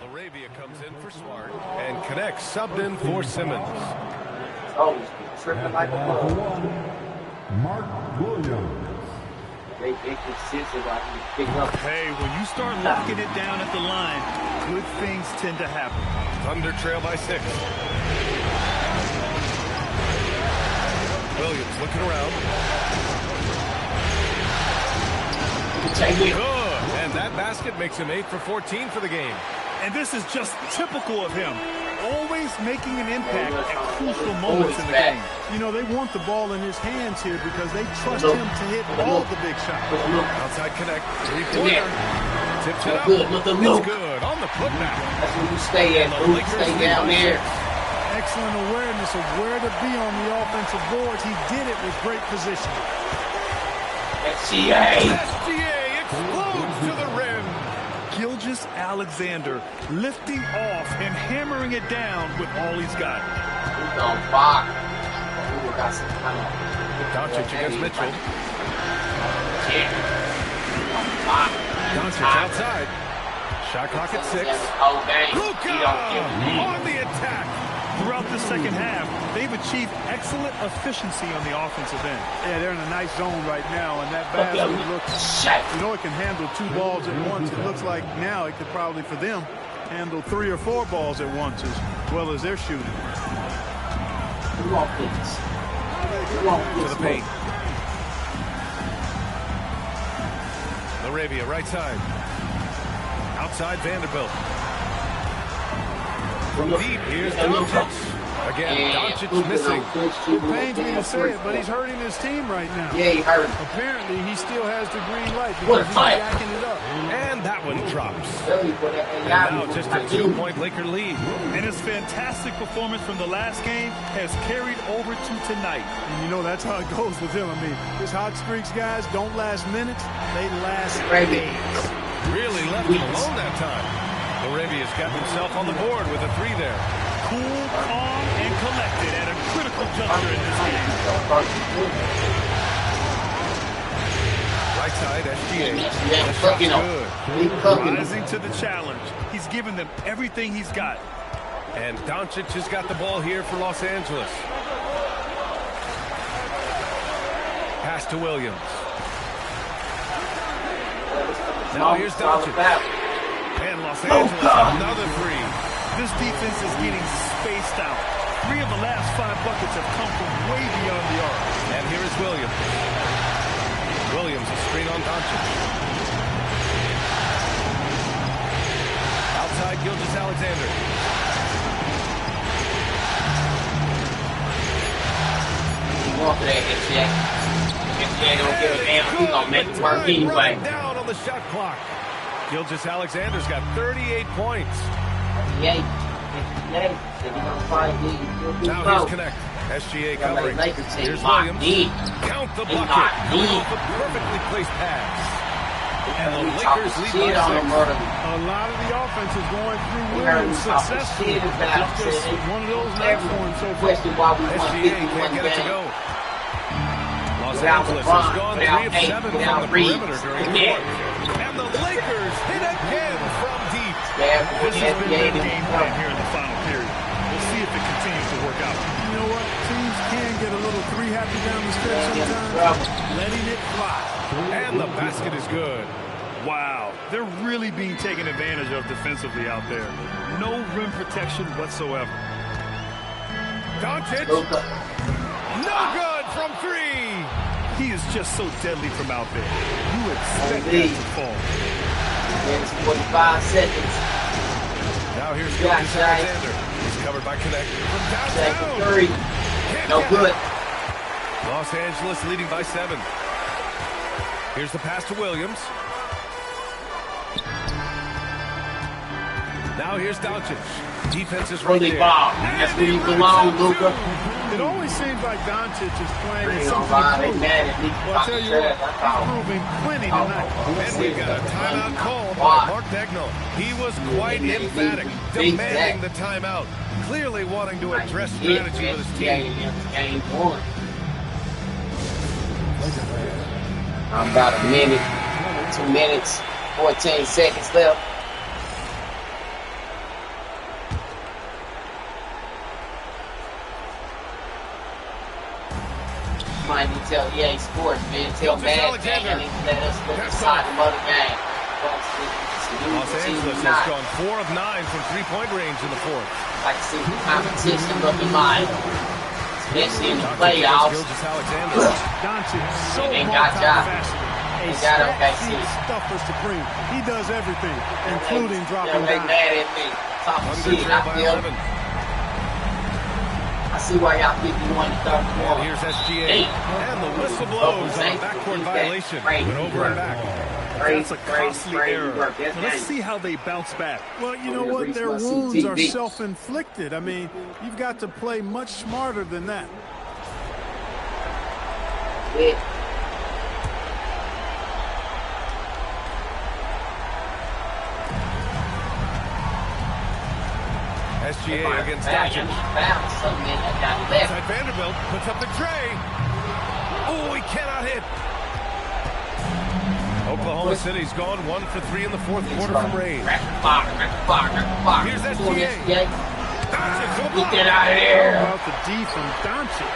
Laravia comes in for Smart. And connects, subbed in for Simmons. Oh, he's tripping like a ball. Mark Williams. They consistent like he pick up. Hey, when you start locking it down at the line, good things tend to happen. Thunder trail by 6. Williams looking around. Good. And that basket makes him 8 for 14 for the game. And this is just typical of him. Always making an impact at crucial moments in the game. You know, they want the ball in his hands here because they trust him to hit all the big shots. Outside connect. 3-pointer. Tips it up. It's good on the putback. That's where you stay at, Luke. Stay down there. Excellent awareness of where to be on the offensive boards. He did it with great position. SGA explodes to the rim. Gilgeous-Alexander lifting off and hammering it down with all he's got. He's on fire. Doncic against Mitchell. Doncic outside. Shot clock at 6. Luka on the attack. Throughout the second half, they've achieved excellent efficiency on the offensive end. Yeah, they're in a nice zone right now, and that basket looks, you know, it can handle 2 balls at once. It looks like now it could probably, for them, handle 3 or 4 balls at once as well as they're shooting. To the paint. Laravia, right side. Outside Vanderbilt. From deep, here's Doncic. Again, Doncic missing. It pains me to say it, but he's hurting his team right now. Yeah, he hurt. Apparently, he still has the green light because he's jacking it up. And that one drops. And now just a 2-point Laker lead. And his fantastic performance from the last game has carried over to tonight. And you know, that's how it goes with him. I mean, his hot streaks, guys, don't last minutes. They last days. Really left him alone that time. Arabia's got himself on the board with a 3 there. Cool, calm, and collected at a critical juncture in this game. Right side, SGA. Rising to the challenge. He's given them everything he's got. And Doncic has got the ball here for Los Angeles. Pass to Williams. Now here's Doncic. And Los Angeles, another 3. This defense is getting spaced out. 3 of the last 5 buckets have come from way beyond the arc. And here is Williams. Williams, a screen on Doncic. Outside, Gilgeous-Alexander. Walk to that SGA. SGA don't give a damn. He's going to make it work anyway. Down on the shot clock. Gilgeous-Alexander's got 38 points. Now here's connect. SGA covering. Here's Williams. Count the bucket. Off a perfectly placed pass. And the Lakers lead by 6. A lot of the offense is going through Williams successfully. It's just one of those nights for him so far. SGA can't get it to go. Los Angeles has gone 3 of 7 from the perimeter during the fourth. And the Lakers hit again from deep. This has been their game plan here in the final period. We'll see if it continues to work out. You know what? Teams can get a little 3 happy down the stretch sometimes. Letting it fly. And the basket is good. Wow, they're really being taken advantage of defensively out there. No rim protection whatsoever. Doncic. No good from 3. He is just so deadly from out there. You expect that to fall. 45 seconds. Now here's Gilgeous-Alexander. He's covered by Connect from downtown. 3. No good. Los Angeles leading by 7. Here's the pass to Williams. Now here's Doncic. Defense is right there. That's where you belong, Luka. It always seems like Doncic is playing with something to prove. Well, I tell you what, he's proving plenty tonight. And we've got a timeout called by Mark Dagnall. He was quite emphatic, demanding the timeout, clearly wanting to address strategy with his team. Game 1. I'm about a minute. 2 minutes, 14 seconds left. Might need to tell EA Sports, man. Tell Mad Gang they let us look inside the mother game. Los Angeles has gone 4 of 9 from three-point range in the fourth. Like to see the competition looking like, especially in the playoffs. Doncic so they got job. They got OKC stuffer supreme. He does everything, including dropping they down. mad at me. Talking shit. I see why y'all 51-31. And here's SGA. And the whistle blows on a backcourt violation. Went over and back. That's a costly error. Now let's see how they bounce back. Well, you know what? Their wounds are self-inflicted. I mean, you've got to play much smarter than that. Yeah. SGA against Doncic. Inside Vanderbilt puts up the tray. Oh, he cannot hit. Oklahoma City's gone 1 for 3 in the fourth quarter from range. Here's SGA. Get out of here. How about the D from Doncic?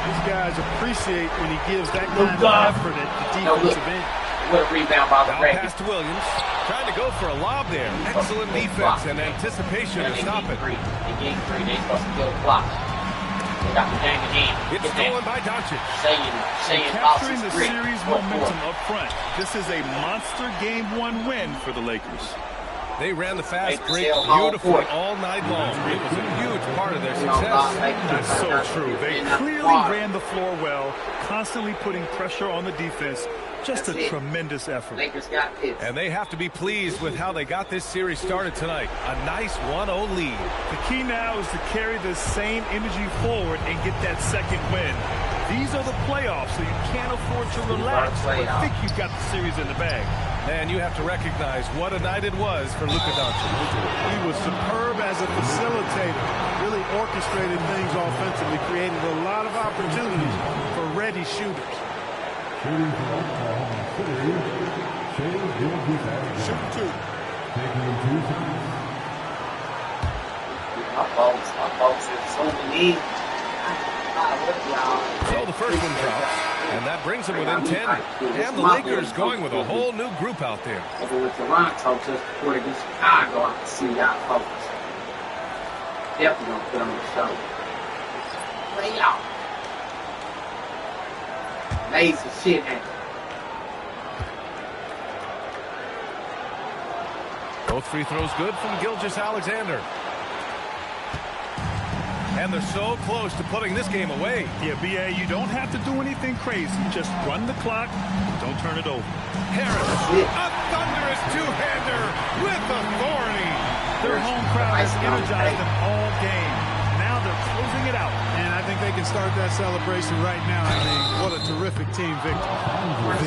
These guys appreciate when he gives that kind of effort at the defensive end. What a rebound by the Ravens. Pass to Williams. Trying to go for a lob there. Excellent defense and anticipation to stop it. They supposed to kill the clock. They got the game again. It's stolen by Doncic. Capturing the series momentum up front. This is a monster Game 1 win for the Lakers. They ran the fast break beautifully all night long. It was a huge part of their success. That's so true. They clearly ran the floor well, constantly putting pressure on the defense. Just a tremendous effort. And they have to be pleased with how they got this series started tonight. A nice 1-0 lead. The key now is to carry the same energy forward and get that second win. These are the playoffs, so you can't afford to relax. I think you've got the series in the bag. And you have to recognize what a night it was for Luka Doncic. He was superb as a facilitator. Really orchestrated things offensively, created a lot of opportunities for ready shooters. Shooting for Oklahoma City, Shea Gilgeous-Alexander. Shoot 2. Taking 2 shots. My folks are so many. So the first one drops, and that brings them within 10. And the Lakers going with a whole new group out there. Over with Toronto just before they get Chicago, I can see y'all folks. Definitely gonna put on the show. Play out. Amazing shit, man. Both free throws good from Gilgeous-Alexander. And they're so close to putting this game away. Yeah, BA, you don't have to do anything crazy. Just run the clock. Don't turn it over. Harris, a thunderous two-hander with authority. Their home crowd has energized them all game. Now they're closing it out. And I think they can start that celebration right now. I mean, what a terrific team victory.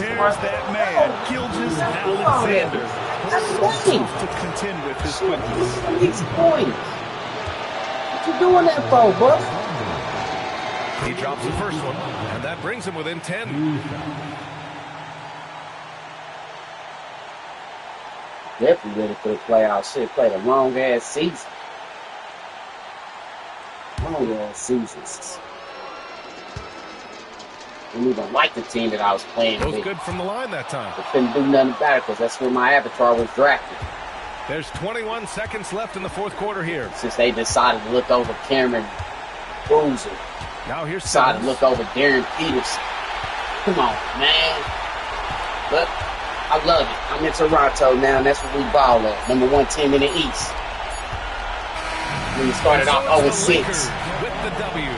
There's that man, Gilgeous-Alexander. So tough to contend with his quickness. 6 points. What you doing that for, bud? He drops the first one, and that brings him within 10. Definitely ready for the playoffs. Shit, played a long-ass season. Long-ass seasons. Didn't even like the team that I was playing with. Both good from the line that time. I couldn't do nothing about it because that's where my avatar was drafted. There's 21 seconds left in the fourth quarter here. Since they decided to look over Cameron Boozer. Now here's decided to look over Darren Peterson. Come on, man. But I love it. I'm in Toronto now, and that's what we ball at. #1 team in the East. We started off 0-6. With the W.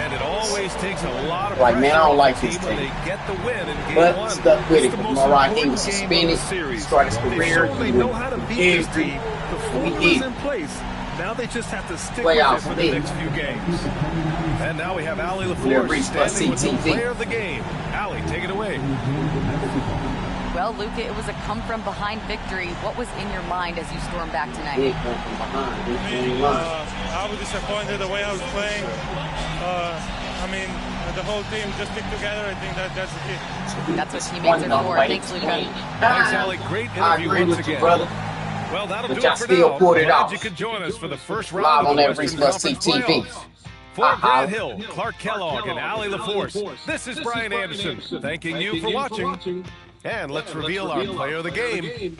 And it always takes a lot of like, man, I don't like this team when team. they get the win in game But 1. stuck with it. Moran, he was suspended. Started his career. They know how to beat this team. The formula's in place. Now they just have to stick with it for the next few games. And now we have Allie LaForce standing with the player of the game. Allie, take it away. Well, Luka, it was a come-from-behind victory. What was in your mind as you stormed back tonight? Big come from behind. I was disappointed the way I was playing. I mean, the whole team just stick together. I think that's the key. That's what teammates are for. Thanks, Luka. Thanks, Allie. Great interview once again. Brother. Well, that'll But do y'all it for still now. pulled it Glad off. you could join us for the first Live round on of that the Western Conference ReeceMustSeeTV. playoffs. For Grant Hill, Clark Kellogg, and Allie LaForce, this is Brian Anderson thanking you for watching. And let's reveal our player of the game.